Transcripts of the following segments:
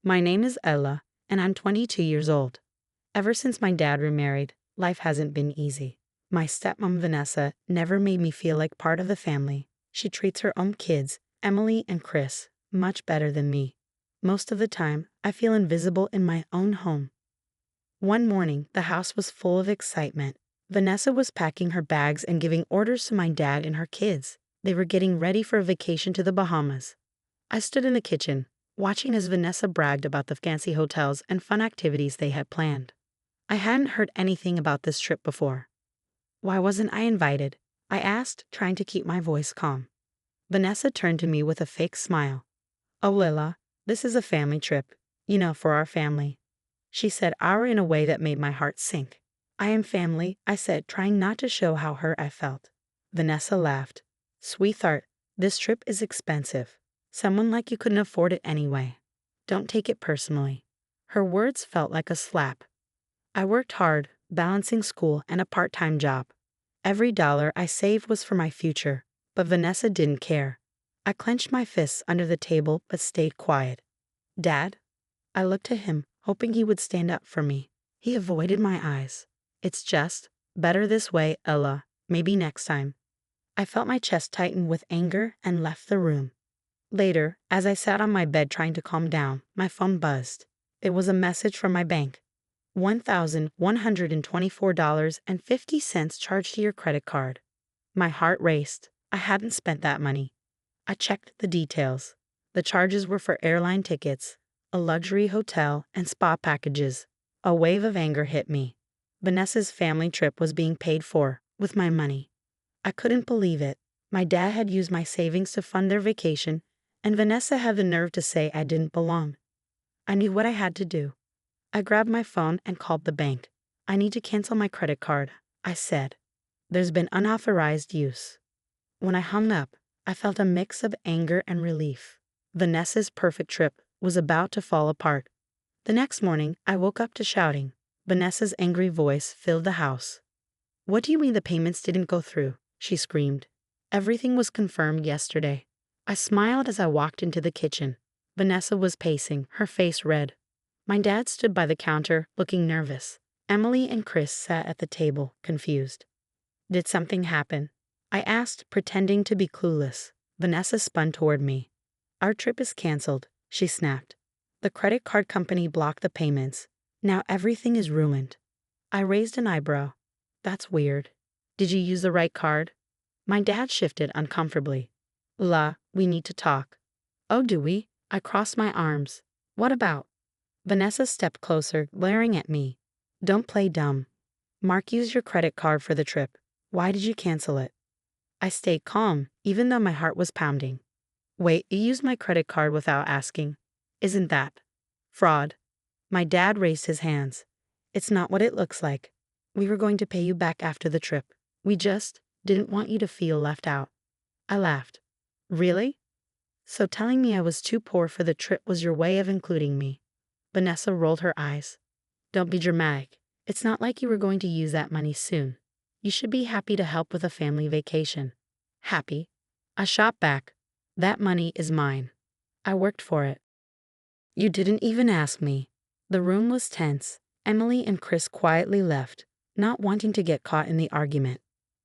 My name is Ella, and I'm 22 years old. Ever since my dad remarried, life hasn't been easy. My stepmom Vanessa never made me feel like part of the family. She treats her own kids, Emily and Chris, much better than me. Most of the time, I feel invisible in my own home. One morning, the house was full of excitement. Vanessa was packing her bags and giving orders to my dad and her kids. They were getting ready for a vacation to the Bahamas. I stood in the kitchen, watching as Vanessa bragged about the fancy hotels and fun activities they had planned. I hadn't heard anything about this trip before. Why wasn't I invited? I asked, trying to keep my voice calm. Vanessa turned to me with a fake smile. Oh, Lila, this is a family trip, for our family. She said our in a way that made my heart sink. I am family, I said, trying not to show how hurt I felt. Vanessa laughed. Sweetheart, this trip is expensive. Someone like you couldn't afford it anyway. Don't take it personally. Her words felt like a slap. I worked hard, balancing school and a part-time job. Every dollar I saved was for my future, but Vanessa didn't care. I clenched my fists under the table but stayed quiet. Dad? I looked to him, hoping he would stand up for me. He avoided my eyes. It's just better this way, Ella. Maybe next time. I felt my chest tighten with anger and left the room. Later, as I sat on my bed trying to calm down, my phone buzzed. It was a message from my bank. $1,124.50 charged to your credit card. My heart raced. I hadn't spent that money. I checked the details. The charges were for airline tickets, a luxury hotel, and spa packages. A wave of anger hit me. Vanessa's family trip was being paid for, with my money. I couldn't believe it. My dad had used my savings to fund their vacation, and Vanessa had the nerve to say I didn't belong. I knew what I had to do. I grabbed my phone and called the bank. I need to cancel my credit card, I said. There's been unauthorized use. When I hung up, I felt a mix of anger and relief. Vanessa's perfect trip was about to fall apart. The next morning, I woke up to shouting. Vanessa's angry voice filled the house. What do you mean the payments didn't go through? She screamed. Everything was confirmed yesterday. I smiled as I walked into the kitchen. Vanessa was pacing, her face red. My dad stood by the counter, looking nervous. Emily and Chris sat at the table, confused. Did something happen? I asked, pretending to be clueless. Vanessa spun toward me. Our trip is canceled, she snapped. The credit card company blocked the payments. Now everything is ruined. I raised an eyebrow. That's weird. Did you use the right card? My dad shifted uncomfortably. We need to talk. Oh, do we? I crossed my arms. What about? Vanessa stepped closer, glaring at me. Don't play dumb. Mark used your credit card for the trip. Why did you cancel it? I stayed calm, even though my heart was pounding. Wait, you used my credit card without asking. Isn't that fraud? My dad raised his hands. It's not what it looks like. We were going to pay you back after the trip. We just didn't want you to feel left out. I laughed. Really? So telling me I was too poor for the trip was your way of including me? Vanessa rolled her eyes. Don't be dramatic. It's not like you were going to use that money soon. You should be happy to help with a family vacation. Happy? I shot back. That money is mine. I worked for it. You didn't even ask me. The room was tense. Emily and Chris quietly left, not wanting to get caught in the argument.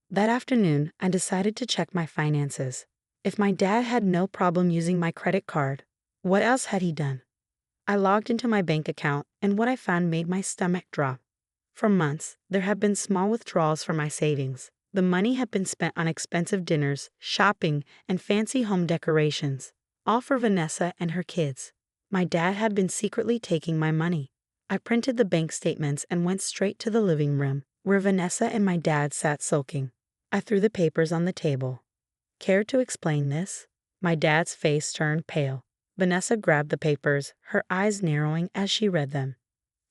That afternoon, I decided to check my finances. If my dad had no problem using my credit card, what else had he done? I logged into my bank account, and what I found made my stomach drop. For months, there had been small withdrawals from my savings. The money had been spent on expensive dinners, shopping, and fancy home decorations, all for Vanessa and her kids. My dad had been secretly taking my money. I printed the bank statements and went straight to the living room, where Vanessa and my dad sat sulking. I threw the papers on the table. Care to explain this? My dad's face turned pale. Vanessa grabbed the papers, her eyes narrowing as she read them.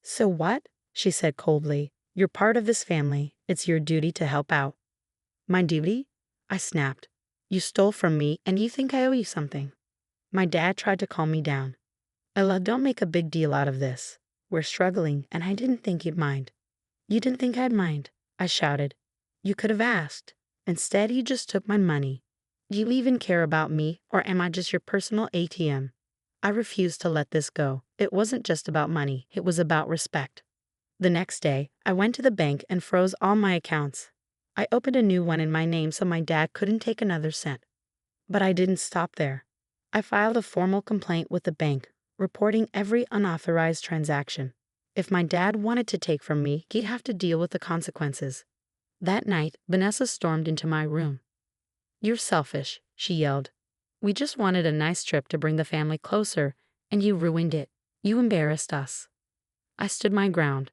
So what? She said coldly. You're part of this family. It's your duty to help out. My duty? I snapped. You stole from me and you think I owe you something. My dad tried to calm me down. Ella, don't make a big deal out of this. We're struggling and I didn't think you'd mind. You didn't think I'd mind, I shouted. You could have asked. Instead, you just took my money. Do you even care about me, or am I just your personal ATM? I refused to let this go. It wasn't just about money, it was about respect. The next day, I went to the bank and froze all my accounts. I opened a new one in my name so my dad couldn't take another cent. But I didn't stop there. I filed a formal complaint with the bank, reporting every unauthorized transaction. If my dad wanted to take from me, he'd have to deal with the consequences. That night, Vanessa stormed into my room. "You're selfish," she yelled. "We just wanted a nice trip to bring the family closer, and you ruined it. You embarrassed us." I stood my ground.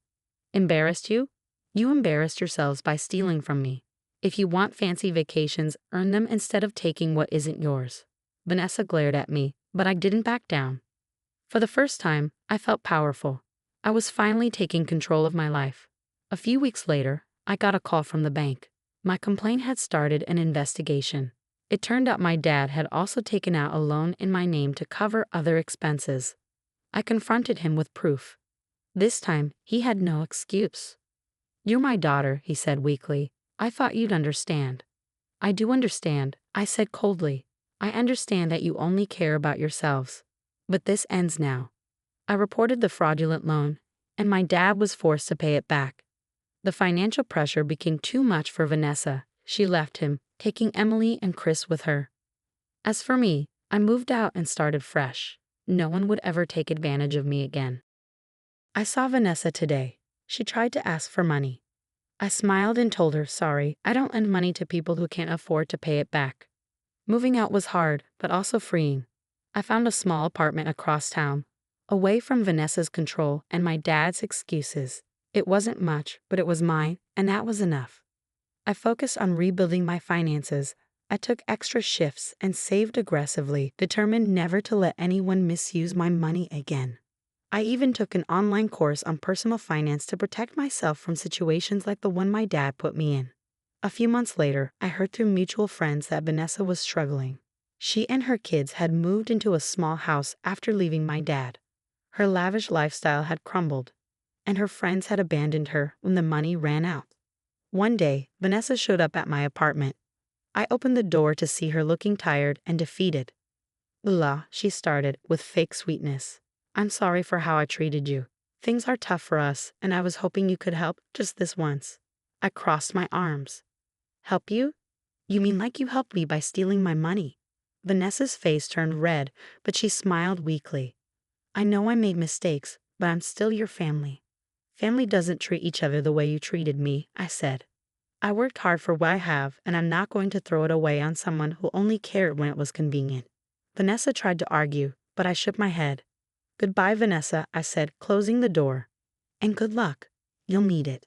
"Embarrassed you? You embarrassed yourselves by stealing from me. If you want fancy vacations, earn them instead of taking what isn't yours." Vanessa glared at me, but I didn't back down. For the first time, I felt powerful. I was finally taking control of my life. A few weeks later, I got a call from the bank. My complaint had started an investigation. It turned out my dad had also taken out a loan in my name to cover other expenses. I confronted him with proof. This time, he had no excuse. "You're my daughter," he said weakly. "I thought you'd understand." "I do understand," I said coldly. "I understand that you only care about yourselves. But this ends now." I reported the fraudulent loan, and my dad was forced to pay it back. The financial pressure became too much for Vanessa. She left him, taking Emily and Chris with her. As for me, I moved out and started fresh. No one would ever take advantage of me again. I saw Vanessa today. She tried to ask for money. I smiled and told her, "Sorry, I don't lend money to people who can't afford to pay it back." Moving out was hard, but also freeing. I found a small apartment across town, away from Vanessa's control and my dad's excuses. It wasn't much, but it was mine, and that was enough. I focused on rebuilding my finances. I took extra shifts and saved aggressively, determined never to let anyone misuse my money again. I even took an online course on personal finance to protect myself from situations like the one my dad put me in. A few months later, I heard through mutual friends that Vanessa was struggling. She and her kids had moved into a small house after leaving my dad. Her lavish lifestyle had crumbled, and her friends had abandoned her when the money ran out. One day, Vanessa showed up at my apartment. I opened the door to see her looking tired and defeated. "Lila," she started, with fake sweetness. "I'm sorry for how I treated you. Things are tough for us, and I was hoping you could help just this once." I crossed my arms. "Help you? You mean like you helped me by stealing my money?" Vanessa's face turned red, but she smiled weakly. "I know I made mistakes, but I'm still your family." "Family doesn't treat each other the way you treated me," I said. "I worked hard for what I have, and I'm not going to throw it away on someone who only cared when it was convenient." Vanessa tried to argue, but I shook my head. "Goodbye, Vanessa," I said, closing the door. "And good luck. You'll need it."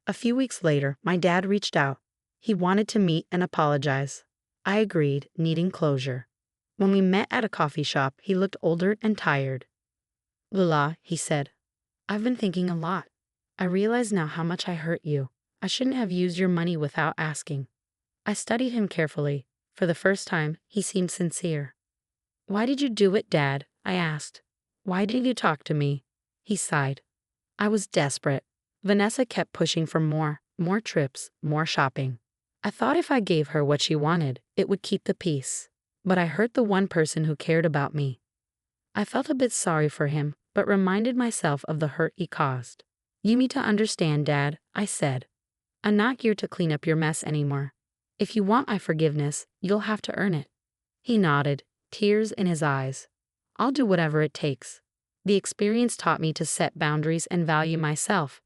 A few weeks later, my dad reached out. He wanted to meet and apologize. I agreed, needing closure. When we met at a coffee shop, he looked older and tired. "Lila," he said, "I've been thinking a lot. I realize now how much I hurt you. I shouldn't have used your money without asking." I studied him carefully. For the first time, he seemed sincere. "Why did you do it, Dad?" I asked. "Why did you talk to me?" He sighed. "I was desperate." Vanessa kept pushing for more trips, more shopping. I thought if I gave her what she wanted, it would keep the peace. But I hurt the one person who cared about me. I felt a bit sorry for him, but reminded myself of the hurt he caused. "You need to understand, Dad," I said. "I'm not here to clean up your mess anymore. If you want my forgiveness, you'll have to earn it." He nodded, tears in his eyes. "I'll do whatever it takes." The experience taught me to set boundaries and value myself.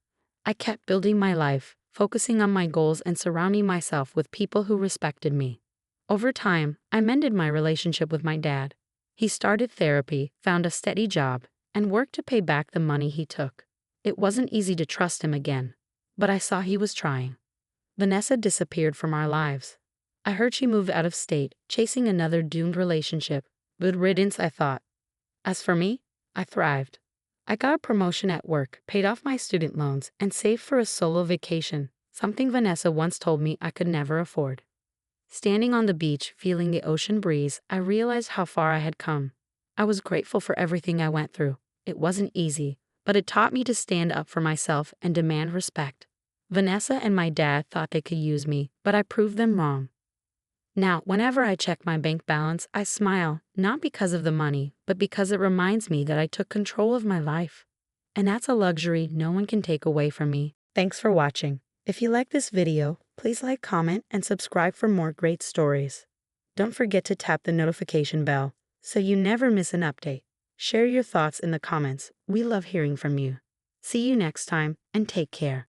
I kept building my life, focusing on my goals and surrounding myself with people who respected me. Over time, I mended my relationship with my dad. He started therapy, found a steady job, and worked to pay back the money he took. It wasn't easy to trust him again, but I saw he was trying. Vanessa disappeared from our lives. I heard she moved out of state, chasing another doomed relationship. Good riddance, I thought. As for me, I thrived. I got a promotion at work, paid off my student loans, and saved for a solo vacation, something Vanessa once told me I could never afford. Standing on the beach, feeling the ocean breeze, I realized how far I had come. I was grateful for everything I went through. It wasn't easy, but it taught me to stand up for myself and demand respect. Vanessa and my dad thought they could use me, but I proved them wrong. Now, whenever I check my bank balance, I smile, not because of the money, but because it reminds me that I took control of my life. And that's a luxury no one can take away from me. Thanks for watching. If you like this video, please like, comment, and subscribe for more great stories. Don't forget to tap the notification bell so you never miss an update. Share your thoughts in the comments. We love hearing from you. See you next time, and take care.